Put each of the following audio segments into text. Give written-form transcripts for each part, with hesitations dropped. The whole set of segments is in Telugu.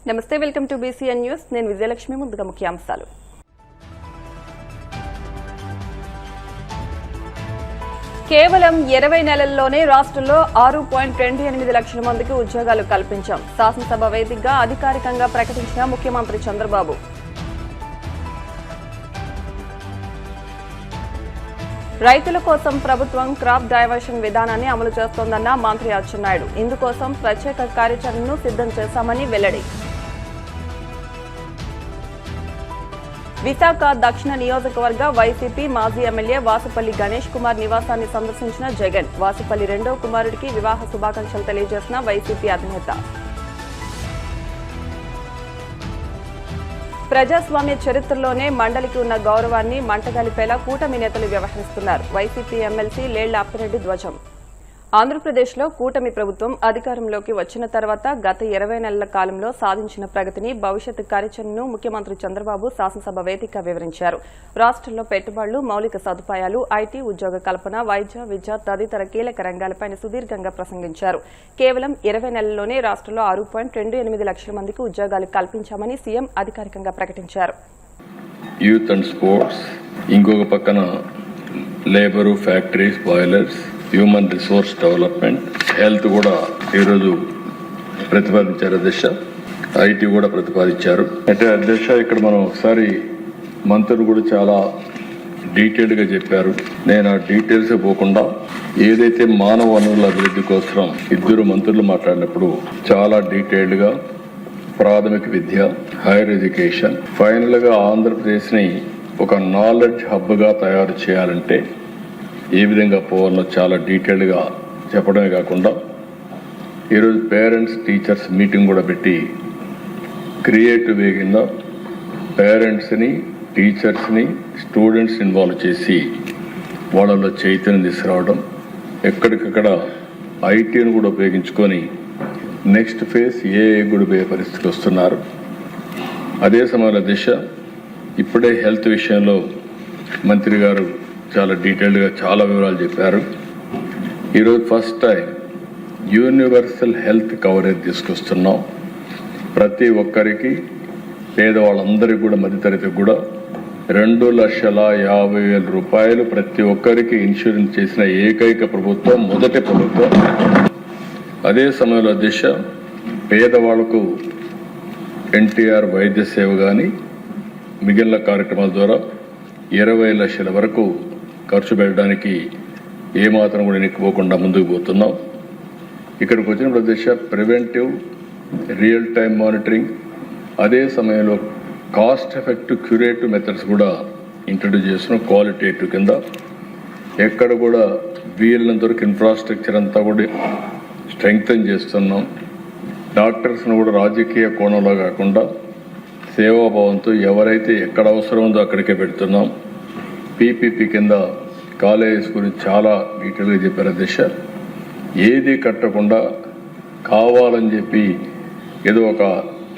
నమస్తే, వెల్కమ్ టు బీసీఎన్ న్యూస్. నేను విజయలక్ష్మి. ముందుగా ముఖ్యాంశాలు. కేవలం 20 నెలల్లోనే రాష్ట్రంలో 6.28 లక్షల మందికి ఉద్యోగాలు కల్పించాం. శాసనసభ వేదికగా అధికారికంగా ప్రకటించిన ముఖ్యమంత్రి చంద్రబాబు. రైతుల కోసం ప్రభుత్వం క్రాప్ డైవర్షన్ విధానాన్ని అమలు చేస్తోందన్న మంత్రి అచ్చెన్నాయుడు. ఇందుకోసం ప్రత్యేక కార్యాచరణను సిద్ధం చేశామని వెల్లడి. విశాఖ దక్షిణ నియోజకవర్గ వైసీపీ మాజీ ఎమ్మెల్యే వాసుపల్లి గణేష్ కుమార్ నివాసాన్ని సందర్శించిన జగన్. వాసుపల్లి రెండో కుమారుడికి వివాహ శుభాకాంక్షలు తెలియజేసిన వైసీపీ అధినేత. ప్రజాస్వామ్య చరిత్రలోనే మండలికి ఉన్న గౌరవాన్ని మంటగలిపేలా కూటమి నేతలు వ్యవహరిస్తున్నారు. వైసీపీ ఎమ్మెల్సీ లేళ్ల అప్పిరెడ్డి ధ్వజం. ఆంధ్రప్రదేశ్లో కూటమి ప్రభుత్వం అధికారంలోకి వచ్చిన తర్వాత గత 20 నెలల కాలంలో సాధించిన ప్రగతిని, భవిష్యత్ కార్యాచరణను ముఖ్యమంత్రి చంద్రబాబు శాసనసభ వేదికగా వివరించారు. రాష్ట్రంలో పెట్టుబడులు, మౌలిక సదుపాయాలు, ఐటీ, ఉద్యోగ కల్పన, వైద్య, విద్య తదితర కీలక రంగాలపై సుదీర్ఘంగా ప్రసంగించారు. కేవలం 20 నెలల్లోనే రాష్ట్రంలో 6.28 లక్షల మందికి ఉద్యోగాలు కల్పించామని సీఎం అధికారికంగా ప్రకటించారు. యూత్ అండ్ స్పోర్ట్స్, ఇంకొక పక్కన labour, factories, boilers, human resource development, health కూడా ఈరోజు ప్రతిపాదించారు అధ్యక్ష. ఐటీ కూడా ప్రతిపాదించారు. అంటే అధ్యక్ష ఇక్కడ మనం ఒకసారి మంత్రులు కూడా చాలా డీటెయిల్డ్గా చెప్పారు. నేను ఆ డీటెయిల్స్ పోకుండా ఏదైతే మానవ వనరుల అభివృద్ధి కోసం ఇద్దరు మంత్రులు మాట్లాడినప్పుడు చాలా డీటెయిల్డ్గా ప్రాథమిక విద్య, హైయర్ ఎడ్యుకేషన్, ఫైనల్గా ఆంధ్రప్రదేశ్ని ఒక నాలెడ్జ్ హబ్గా తయారు చేయాలంటే ఏ విధంగా పోవాలో చాలా డీటెయిల్డ్గా చెప్పడమే కాకుండా ఈరోజు పేరెంట్స్ టీచర్స్ మీటింగ్ కూడా పెట్టి క్రియేటివ్ వేగంగా పేరెంట్స్ని, టీచర్స్ని, స్టూడెంట్స్ ఇన్వాల్వ్ చేసి వాళ్ళలో చైతన్యం తీసుకురావడం, ఎక్కడికక్కడ ఐటీని కూడా ఉపయోగించుకొని నెక్స్ట్ ఫేజ్ ఏఐ కూడా పోయే పరిస్థితికి వస్తున్నారు. అదే సమయంలో దిశ ఇప్పుడే హెల్త్ విషయంలో మంత్రి గారు చాలా డీటెయిల్డ్గా చాలా వివరాలు చెప్పారు. ఈరోజు first time universal health coverage తీసుకొస్తున్నాం. ప్రతి ఒక్కరికి, పేదవాళ్ళందరికీ కూడా, మధ్యతరగతికి కూడా 2,50,000 రూపాయలు ప్రతి ఒక్కరికి ఇన్సూరెన్స్ చేసిన ఏకైక ప్రభుత్వం, మొదటి ప్రభుత్వం. అదే సమయంలో దిశ పేదవాళ్లకు ఎన్టీఆర్ వైద్య సేవ కానీ మిగిలిన కార్యక్రమాల ద్వారా 20 లక్షల వరకు ఖర్చు పెట్టడానికి ఏమాత్రం కూడా ఎన్నికపోకుండా ముందుకు పోతున్నాం. ఇక్కడికి వచ్చిన ప్రదేశ ప్రివెంటివ్, రియల్ టైం మానిటరింగ్, అదే సమయంలో కాస్ట్ ఎఫెక్టివ్ క్యూరేటివ్ మెథడ్స్ కూడా ఇంట్రడ్యూస్ చేస్తున్నాం. క్వాలిటేటివ్ కింద ఎక్కడ కూడా వీళ్ళంత వరకు ఇన్ఫ్రాస్ట్రక్చర్ అంతా కూడా స్ట్రెంగ్తన్ చేస్తున్నాం. డాక్టర్స్ను కూడా రాజకీయ కోణంలో కాకుండా సేవాభావంతో ఎవరైతే ఎక్కడ అవసరం ఉందో అక్కడికే పెడుతున్నాం. పీపీపీ కింద కాలేజెస్ గురించి చాలా డీటెయిల్గా చెప్పారు అధ్యక్ష. ఏది కట్టకుండా కావాలని చెప్పి ఏదో ఒక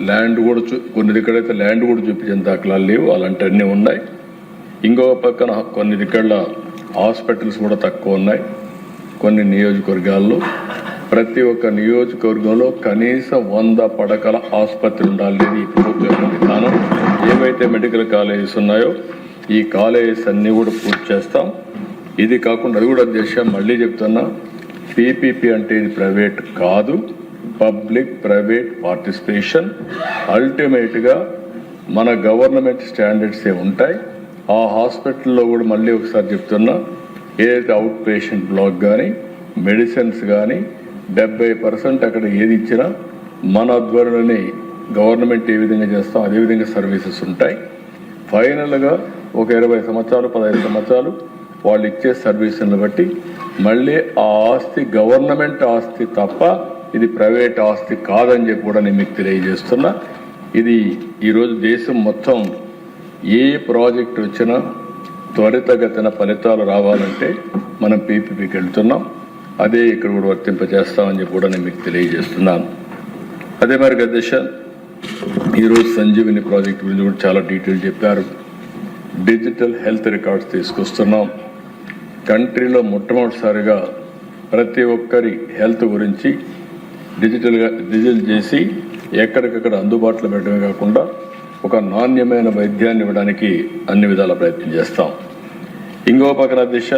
ల్యాండ్ కూడా కొన్ని దిక్కడైతే ల్యాండ్ కూడా చూపించిన దాఖలాలు లేవు, అలాంటివన్నీ ఉన్నాయి. ఇంకొక పక్కన కొన్ని దిక్కల హాస్పిటల్స్ కూడా తక్కువ ఉన్నాయి. కొన్ని నియోజకవర్గాల్లో ప్రతి ఒక్క నియోజకవర్గంలో కనీసం 100 పడకల ఆసుపత్రి ఉండాలి. ఈ ప్రభుత్వ విధానం ఏవైతే మెడికల్ కాలేజెస్ ఉన్నాయో ఈ కాలేజెస్ అన్నీ కూడా పూర్తి చేస్తాం. ఇది కాకుండా అది కూడా అధ్యక్ష మళ్ళీ చెప్తున్నా, పీపీపీ అంటే ఇది ప్రైవేట్ కాదు, పబ్లిక్ ప్రైవేట్ పార్టిసిపేషన్. అల్టిమేట్గా మన గవర్నమెంట్ స్టాండర్డ్సే ఉంటాయి. ఆ హాస్పిటల్లో కూడా మళ్ళీ ఒకసారి చెప్తున్నా, ఏదైతే అవుట్ పేషెంట్ బ్లాక్ కానీ మెడిసిన్స్ కానీ 70% అక్కడ ఏది ఇచ్చినా మన ఆధ్వర్యంలోనే గవర్నమెంట్ ఏ విధంగా చేస్తాం అదేవిధంగా సర్వీసెస్ ఉంటాయి. ఫైనల్గా ఒక 20 సంవత్సరాలు 15 సంవత్సరాలు వాళ్ళు ఇచ్చే సర్వీసులను బట్టి మళ్ళీ ఆ ఆస్తి గవర్నమెంట్ ఆస్తి తప్ప ఇది ప్రైవేట్ ఆస్తి కాదని చెప్పి కూడా నేను మీకు తెలియజేస్తున్నా. ఇది ఈరోజు దేశం మొత్తం ఏ ప్రాజెక్ట్ వచ్చినా త్వరితగతిన ఫలితాలు రావాలంటే మనం పీపీపీకి వెళ్తున్నాం. అదే ఇక్కడ కూడా వర్తింపజేస్తామని చెప్పి కూడా నేను మీకు తెలియజేస్తున్నాను. అదే మరి అధ్యక్ష ఈరోజు సంజీవిని ప్రాజెక్ట్ గురించి కూడా చాలా డీటెయిల్ చెప్పారు. డిజిటల్ హెల్త్ రికార్డ్స్ తీసుకొస్తున్నాం. కంట్రీలో మొట్టమొదటిసారిగా ప్రతి ఒక్కరి హెల్త్ గురించి డిజిటల్ చేసి ఎక్కడికక్కడ అందుబాటులో పెట్టడమే కాకుండా ఒక నాణ్యమైన వైద్యాన్ని ఇవ్వడానికి అన్ని విధాల ప్రయత్నం చేస్తాం. ఇంకో పక్కన దిశ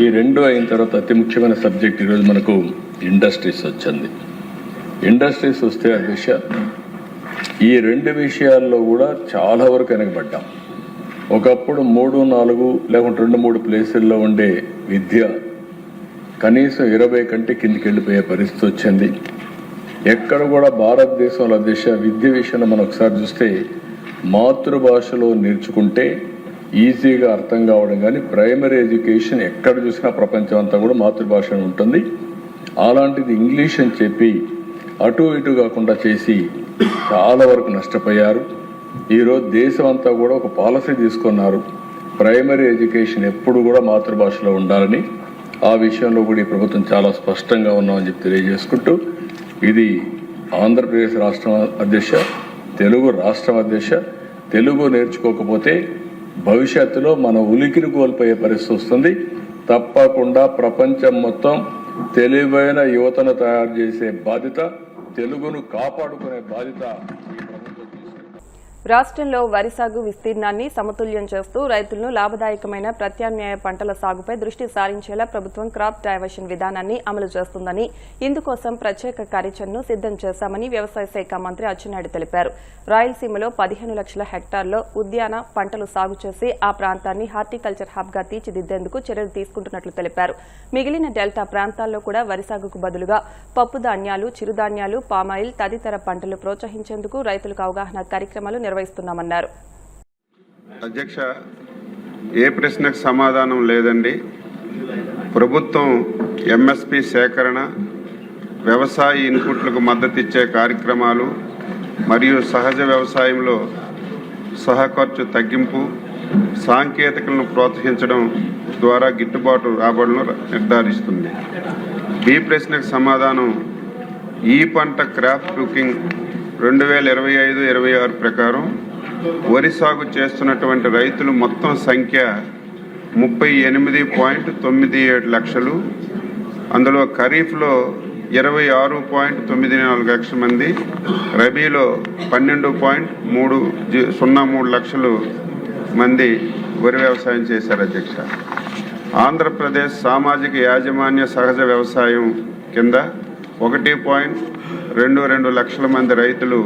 ఈ రెండు అయిన తర్వాత అతి ముఖ్యమైన సబ్జెక్ట్ ఈరోజు మనకు ఇండస్ట్రీస్ వచ్చింది. ఇండస్ట్రీస్ వస్తే ఆ దిశ ఈ రెండు విషయాల్లో కూడా చాలా వరకు వెనకబడ్డాం. ఒకప్పుడు 3-4 లేకుంటే 2-3 ప్లేసుల్లో ఉండే విద్య కనీసం 20 కంటే కిందికి వెళ్ళిపోయే పరిస్థితి వచ్చింది. ఎక్కడ కూడా భారతదేశంలో దిశ విద్య విషయంలో మనం ఒకసారి చూస్తే మాతృభాషలో నేర్చుకుంటే ఈజీగా అర్థం కావడం, కానీ ప్రైమరీ ఎడ్యుకేషన్ ఎక్కడ చూసినా ప్రపంచం అంతా కూడా మాతృభాష ఉంటుంది. అలాంటిది ఇంగ్లీష్ అని చెప్పి అటు ఇటు కాకుండా చేసి చాలా వరకు నష్టపోయారు. ఈరోజు దేశం అంతా కూడా ఒక పాలసీ తీసుకున్నారు, ప్రైమరీ ఎడ్యుకేషన్ ఎప్పుడు కూడా మాతృభాషలో ఉండాలని. ఆ విషయంలో కూడా ఈ ప్రభుత్వం చాలా స్పష్టంగా ఉన్నామని చెప్పి తెలియజేసుకుంటూ, ఇది ఆంధ్రప్రదేశ్ రాష్ట్రం అధ్యక్ష, తెలుగు రాష్ట్రం అధ్యక్ష, తెలుగు నేర్చుకోకపోతే భవిష్యత్తులో మన ఉనికిని కోల్పోయే పరిస్థితి వస్తుంది. తప్పకుండా ప్రపంచం మొత్తం తెలివైన యువతను తయారు చేసే బాధ్యత, తెలుగును కాపాడుకునే బాధ్యత ఈ ప్రభుత్వం తీసుకుంది. రాష్ట్రంలో వరి సాగు విస్తీర్ణాన్ని సమతుల్యం చేస్తూ రైతులను లాభదాయకమైన ప్రత్యామ్నాయ పంటల సాగుపై దృష్టి సారించేలా ప్రభుత్వం క్రాప్ డైవర్షన్ విధానాన్ని అమలు చేస్తుందని, ఇందుకోసం ప్రత్యేక కార్యాచరణను సిద్దం చేశామని వ్యవసాయ శాఖ మంత్రి అచ్చెన్నాయుడు తెలిపారు. రాయలసీమలో 15 లక్షల హెక్టార్లో ఉద్యాన పంటలు సాగు చేసి ఆ ప్రాంతాన్ని హార్టికల్చర్ హబ్ గా తీర్చిదిద్దేందుకు చర్యలు తీసుకుంటున్నట్లు తెలిపారు. మిగిలిన డెల్టా ప్రాంతాల్లో కూడా వరి సాగుకు బదులుగా పప్పు ధాన్యాలు, చిరుధాన్యాలు, పామాయిల్ తదితర పంటలు ప్రోత్సహించేందుకు రైతులకు అవగాహన కార్యక్రమాలు నిర్వహిస్తున్నామన్నారు. అధ్యక్ష, ఏ ప్రశ్నకు సమాధానం లేదండి. ప్రభుత్వం ఎంఎస్పి సేకరణ, వ్యవసాయ ఇన్పుట్లకు మద్దతు ఇచ్చే కార్యక్రమాలు మరియు సహజ వ్యవసాయంలో సహఖర్చు తగ్గింపు, సాంకేతికలను ప్రోత్సహించడం ద్వారా గిట్టుబాటు రాబడులను నిర్ధారిస్తుంది. ఈ ప్రశ్నకు సమాధానం ఈ పంట క్రాప్ బుకింగ్ 2025-26 ప్రకారం వరి సాగు చేస్తున్నటువంటి రైతులు మొత్తం సంఖ్య 38.97 లక్షలు. అందులో ఖరీఫ్లో 26.94 లక్షల మంది, రబీలో 12.03 లక్షలు మంది వరి వ్యవసాయం చేశారు. అధ్యక్ష, ఆంధ్రప్రదేశ్ సామాజిక యాజమాన్య సహజ వ్యవసాయం కింద 1.22 లక్షల మంది రైతులు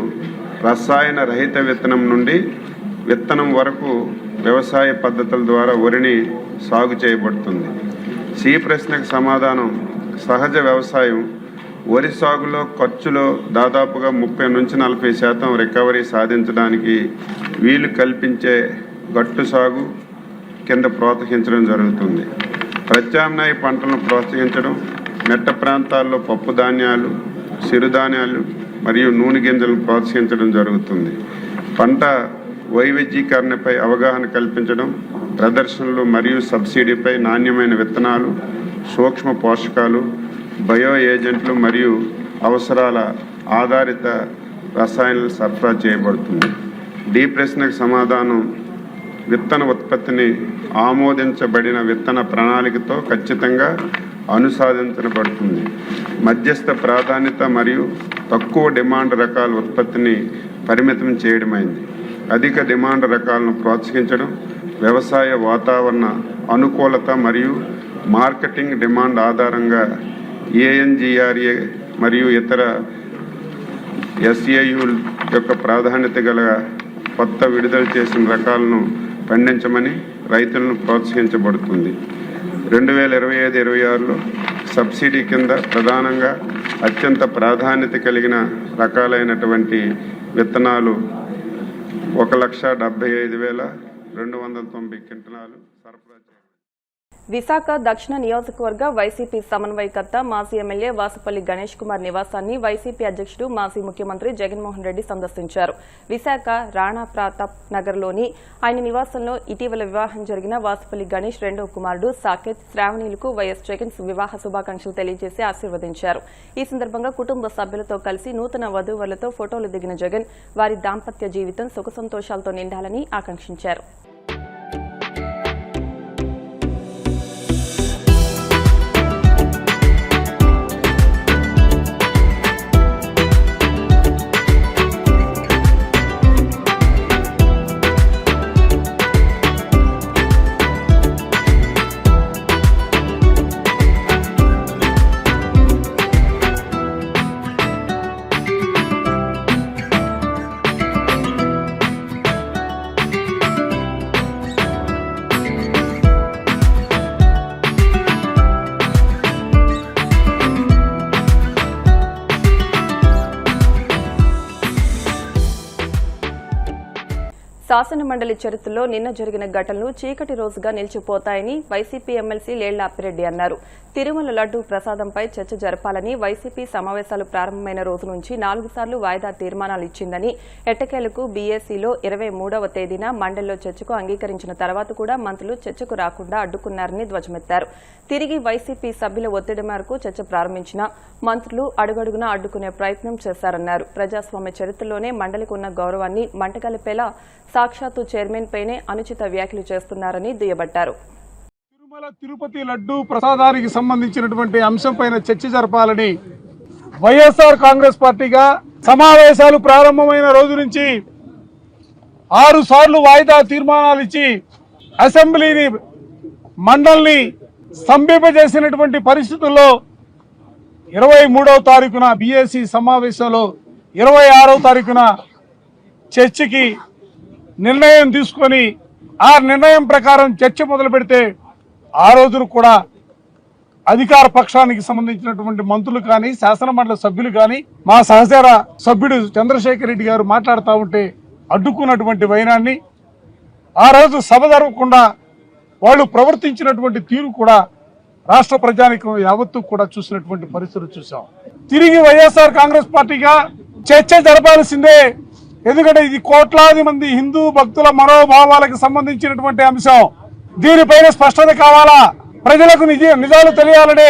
రసాయన రహిత విత్తనం నుండి విత్తనం వరకు వ్యవసాయ పద్ధతుల ద్వారా వరిని సాగు చేయబడుతుంది. ఈ ప్రశ్నకు సమాధానం సహజ వ్యవసాయం వరి సాగులో ఖర్చులో దాదాపుగా 30-40% రికవరీ సాధించడానికి వీలు కల్పించే గట్టు సాగు కింద ప్రోత్సహించడం జరుగుతుంది. ప్రత్యామ్నాయ పంటలను ప్రోత్సహించడం, మెట్ట ప్రాంతాల్లో పప్పు ధాన్యాలు, చిరుధాన్యాలు మరియు నూనె గింజలను ప్రోత్సహించడం జరుగుతుంది. పంట వైవిధ్యీకరణపై అవగాహన కల్పించడం, ప్రదర్శనలు మరియు సబ్సిడీపై నాణ్యమైన విత్తనాలు, సూక్ష్మ పోషకాలు, బయో ఏజెంట్లు మరియు అవసరాల ఆధారిత రసాయనాలు సరఫరా చేయబడుతుంది. డి ప్రశ్నకు సమాధానం విత్తన ఉత్పత్తిని ఆమోదించబడిన విత్తన ప్రణాళికతో ఖచ్చితంగా అనుసాధించబడుతుంది. మధ్యస్థ ప్రాధాన్యత మరియు తక్కువ డిమాండ్ రకాల ఉత్పత్తిని పరిమితం చేయడమైంది. అధిక డిమాండ్ రకాలను ప్రోత్సహించడం, వ్యవసాయ వాతావరణ అనుకూలత మరియు మార్కెటింగ్ డిమాండ్ ఆధారంగా ఏఎన్జిఆర్ఏ మరియు ఇతర ఎస్ఏయు యొక్క ప్రాధాన్యత గల కొత్త విడుదల చేసిన రకాలను పండించమని రైతులను ప్రోత్సహించబడుతుంది. 2025-26లో సబ్సిడీ కింద ప్రధానంగా అత్యంత ప్రాధాన్యత కలిగిన రకాలైనటువంటి విత్తనాలు 1,75,290 క్వింటాలు సరఫరా చేయాలి. విశాఖ దక్షిణ నియోజకవర్గ వైసీపీ సమన్వయకర్త మాజీ ఎమ్మెల్యే వాసుపల్లి గణేష్ కుమార్ నివాసాన్ని వైసీపీ అధ్యక్షుడు మాజీ ముఖ్యమంత్రి జగన్మోహన్ రెడ్డి సందర్శించారు. విశాఖ రాణా ప్రతాప్ నగర్లోని ఆయన నివాసంలో ఇటీవల వివాహం జరిగిన వాసుపల్లి గణేష్ రెండో కుమారుడు సాకేత్ శ్రావణిలకు వైఎస్ జగన్ వివాహ శుభాకాంక్షలు తెలియజేసి ఆశీర్వదించారు. ఈ సందర్భంగా కుటుంబ సభ్యులతో కలిసి నూతన వధూవరులతో ఫోటోలు దిగిన జగన్ వారి దాంపత్య జీవితం సుఖ సంతోషాలతో నిండాలని ఆకాంక్షించారు. శాసన మండలి చరిత్రలో నిన్న జరిగిన ఘటనలు చీకటి రోజుగా నిలిచిపోతాయని వైసీపీ ఎమ్మెల్సీ లేళ్ల అప్పిరెడ్డి అన్నారు. తిరుమల లడ్డూ ప్రసాదంపై చర్చ జరపాలని వైసీపీ సమావేశాలు ప్రారంభమైన రోజు నుంచి 4 సార్లు వాయిదా తీర్మానాలు ఇచ్చిందని, ఎట్టకేలకు బీఏసీలో 23వ తేదీన మండలిలో చర్చకు అంగీకరించిన తర్వాత కూడా మంత్రులు చర్చకు రాకుండా అడ్డుకున్నారని ధ్వజమెత్తారు. తిరిగి వైసీపీ సభ్యుల ఒత్తిడి మేరకు చర్చ ప్రారంభించిన మంత్రులు అడుగడుగునా అడ్డుకునే ప్రయత్నం చేశారన్నారు. ప్రజాస్వామ్య చరిత్రలోనే మండలికి ఉన్న గౌరవాన్ని మంటగలిపేలా సాక్షాత్తు చైర్మన్ పైనే అనుచిత వ్యాఖ్యలు చేస్తున్నారని దుయ్యబట్టారు. తిరుమల తిరుపతి లడ్డూ ప్రసాదానికి సంబంధించినటువంటి అంశంపైన చర్చ జరపాలని వైఎస్ఆర్ కాంగ్రెస్ పార్టీగా సమావేశాలు ప్రారంభమైన రోజు నుంచి 6 సార్లు వాయిదా తీర్మానాలు ఇచ్చి అసెంబ్లీని మండలిని స్తంభింపజేసినటువంటి పరిస్థితుల్లో 23వ తారీఖున బీఏసీ సమావేశంలో 26వ తారీఖున చర్చకి నిర్ణయం తీసుకొని ఆ నిర్ణయం ప్రకారం చర్చ మొదలు పెడితే ఆ రోజున కూడా అధికార పక్షానికి సంబంధించినటువంటి మంత్రులు కానీ శాసన మండలి సభ్యులు కానీ మా సహచర సభ్యుడు చంద్రశేఖర్ రెడ్డి గారు మాట్లాడుతూ ఉంటే అడ్డుకున్నటువంటి వైనాన్ని, ఆ రోజు సభ జరగకుండా వాళ్ళు ప్రవర్తించినటువంటి తీరు కూడా రాష్ట్ర ప్రజానికం యావత్తు కూడా చూసినటువంటి పరిస్థితులు చూసాం. తిరిగి వైఎస్ఆర్ కాంగ్రెస్ పార్టీగా చర్చ జరపాల్సిందే. ఎందుకంటే ఇది కోట్లాది మంది హిందూ భక్తుల మనోభావాలకు సంబంధించినటువంటి అంశం. దీనిపైన స్పష్టత కావాలా, ప్రజలకు నిజాలు తెలియాలనే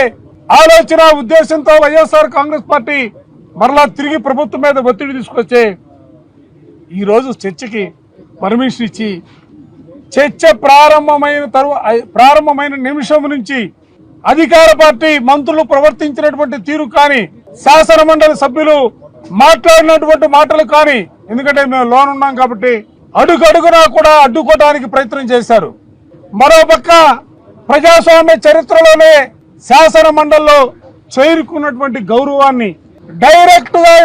ఆలోచన ఉద్దేశంతో వైఎస్ఆర్ కాంగ్రెస్ పార్టీ మరలా తిరిగి ప్రభుత్వం మీద ఒత్తిడి తీసుకొచ్చే ఈ రోజు చర్చకి పర్మిషన్ ఇచ్చి చర్చ ప్రారంభమైన నిమిషం నుంచి అధికార పార్టీ మంత్రులు ప్రవర్తించినటువంటి తీరు కానీ, శాసన మండలి సభ్యులు మాట్లాడినటువంటి మాటలు కానీ, ఎందుకంటే మేము లోన్ ఉన్నాం కాబట్టి అడుగడుగునా కూడా అడ్డుకోవడానికి ప్రయత్నం చేశారు. మరోపక్క ప్రజాస్వామ్య చరిత్రలోనే శాసన మండలిలో చేరుకున్నటువంటి గౌరవాన్ని డైరెక్ట్ గా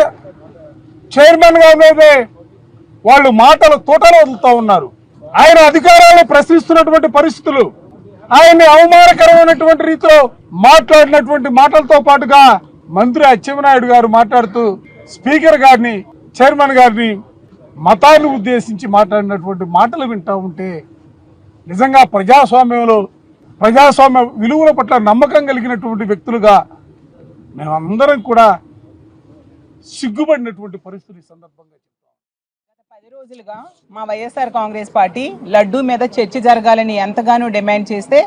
చైర్మన్ గా మీదే వాళ్ళు మాటలు తోటలు వదులుతూ ఉన్నారు. ఆయన అధికారాన్ని ప్రశ్నిస్తున్నటువంటి పరిస్థితులు, ఆయన్ని అవమానకరమైనటువంటి రీతిలో మాట్లాడినటువంటి మాటలతో పాటుగా మంత్రి అచ్చెన్నాయుడు గారు మాట్లాడుతూ స్పీకర్ గారిని, చైర్మన్ గారిని మతాన్ని ఉద్దేశించి మాట్లాడినటువంటి మాటలు వింటూ ఉంటే నిజంగా ప్రజాస్వామ్య విలువల పట్ల నమ్మకం కలిగినటువంటి వ్యక్తులుగా మేమందరం కూడా సిగ్గుపడినటువంటి పరిస్థితి సందర్భంగా చెప్తాం. గత 10 రోజులుగా మా వైఎస్ఆర్ కాంగ్రెస్ పార్టీ లడ్డూ మీద చర్చ జరగాలని ఎంతగానో డిమాండ్ చేస్తే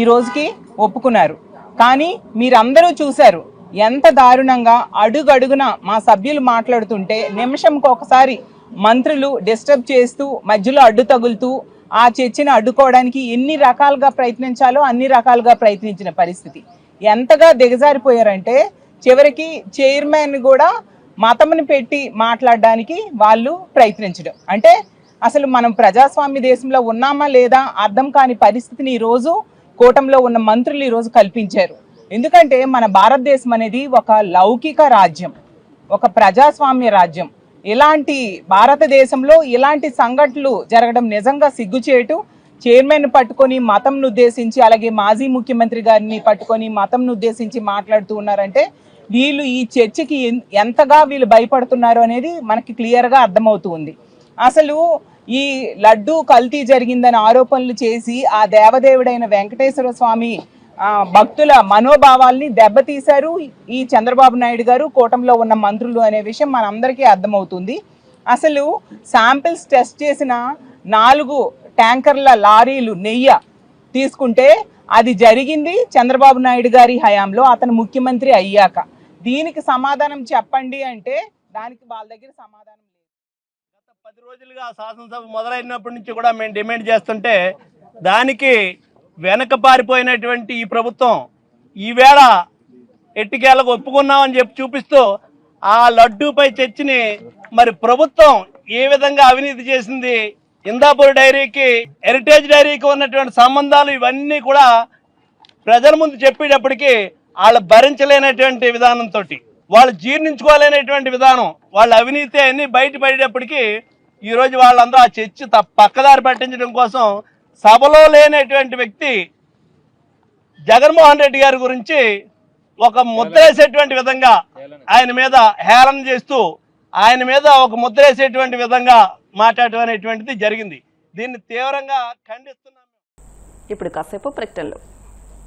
ఈ రోజుకి ఒప్పుకున్నారు. కానీ మీరందరూ చూశారు ఎంత దారుణంగా అడుగడుగున మా సభ్యులు మాట్లాడుతుంటే నిమిషంకి ఒకసారి మంత్రులు డిస్టర్బ్ చేస్తూ మధ్యలో అడ్డు తగులుతూ ఆ చర్చను అడ్డుకోవడానికి ఎన్ని రకాలుగా ప్రయత్నించాలో అన్ని రకాలుగా ప్రయత్నించిన పరిస్థితి. ఎంతగా దిగజారిపోయారంటే చివరికి చైర్మన్ కూడా మతంని పెట్టి మాట్లాడడానికి వాళ్ళు ప్రయత్నించడం. అంటే అసలు మనం ప్రజాస్వామ్య దేశంలో ఉన్నామా లేదా అర్థం కాని పరిస్థితిని ఈరోజు కూటమిలో ఉన్న మంత్రులు ఈరోజు కల్పించారు. ఎందుకంటే మన భారతదేశం అనేది ఒక లౌకిక రాజ్యం, ఒక ప్రజాస్వామ్య రాజ్యం. ఇలాంటి భారతదేశంలో ఇలాంటి సంఘటనలు జరగడం నిజంగా సిగ్గుచేటు. చైర్మన్ పట్టుకొని మతంను ఉద్దేశించి, అలాగే మాజీ ముఖ్యమంత్రి గారిని పట్టుకొని మతంను ఉద్దేశించి మాట్లాడుతూ ఉన్నారంటే వీళ్ళు ఈ చర్చకి ఎంతగా వీళ్ళు భయపడుతున్నారు అనేది మనకి క్లియర్గా అర్థమవుతుంది. అసలు ఈ లడ్డూ కల్తీ జరిగిందని ఆరోపణలు చేసి ఆ దేవదేవుడైన వెంకటేశ్వర స్వామి భక్తుల మనోభావాల్ని దెబ్బతీశారు ఈ చంద్రబాబు నాయుడు గారు, కూటమిలో ఉన్న మంత్రులు అనే విషయం మనందరికీ అర్థమవుతుంది. అసలు శాంపిల్స్ టెస్ట్ చేసిన 4 ట్యాంకర్ల లారీలు నెయ్యి తీసుకుంటే అది జరిగింది చంద్రబాబు నాయుడు గారి హయాంలో, అతను ముఖ్యమంత్రి అయ్యాక. దీనికి సమాధానం చెప్పండి అంటే దానికి వాళ్ళ దగ్గర సమాధానం లేదు. గత 10 రోజులుగా శాసనసభ మొదలైనప్పటి నుంచి కూడా మేము డిమాండ్ చేస్తుంటే దానికి వెనక పారిపోయినటువంటి ఈ ప్రభుత్వం ఈవేళ ఎట్టికేలకు ఒప్పుకున్నామని చెప్పి చూపిస్తూ ఆ లడ్డూపై చర్చని మరి ప్రభుత్వం ఏ విధంగా అవినీతి చేసింది, ఇందాపూర్ డైరీకి హెరిటేజ్ డైరీకి ఉన్నటువంటి సంబంధాలు ఇవన్నీ కూడా ప్రజల ముందు చెప్పేటప్పటికి వాళ్ళు భరించలేనటువంటి విధానంతో, వాళ్ళు జీర్ణించుకోలేనటువంటి విధానం, వాళ్ళ అవినీతి అన్ని బయటపడేటప్పటికి ఈరోజు వాళ్ళందరూ ఆ చర్చ పక్కదారి పట్టించడం కోసం సభలో లేనటువంటి వ్యక్తి జగన్మోహన్ రెడ్డి గారి గురించి ఒక ముద్రేసేటువంటి విధంగా ఆయన మీద హేళన చేస్తూ ఆయన మీద ఒక ముద్రేసేటువంటి విధంగా మాట్లాడటం అనేటువంటిది జరిగింది. దీన్ని తీవ్రంగా ఖండిస్తున్నాం. ఇప్పుడు కాసేపు ప్రకటనలు.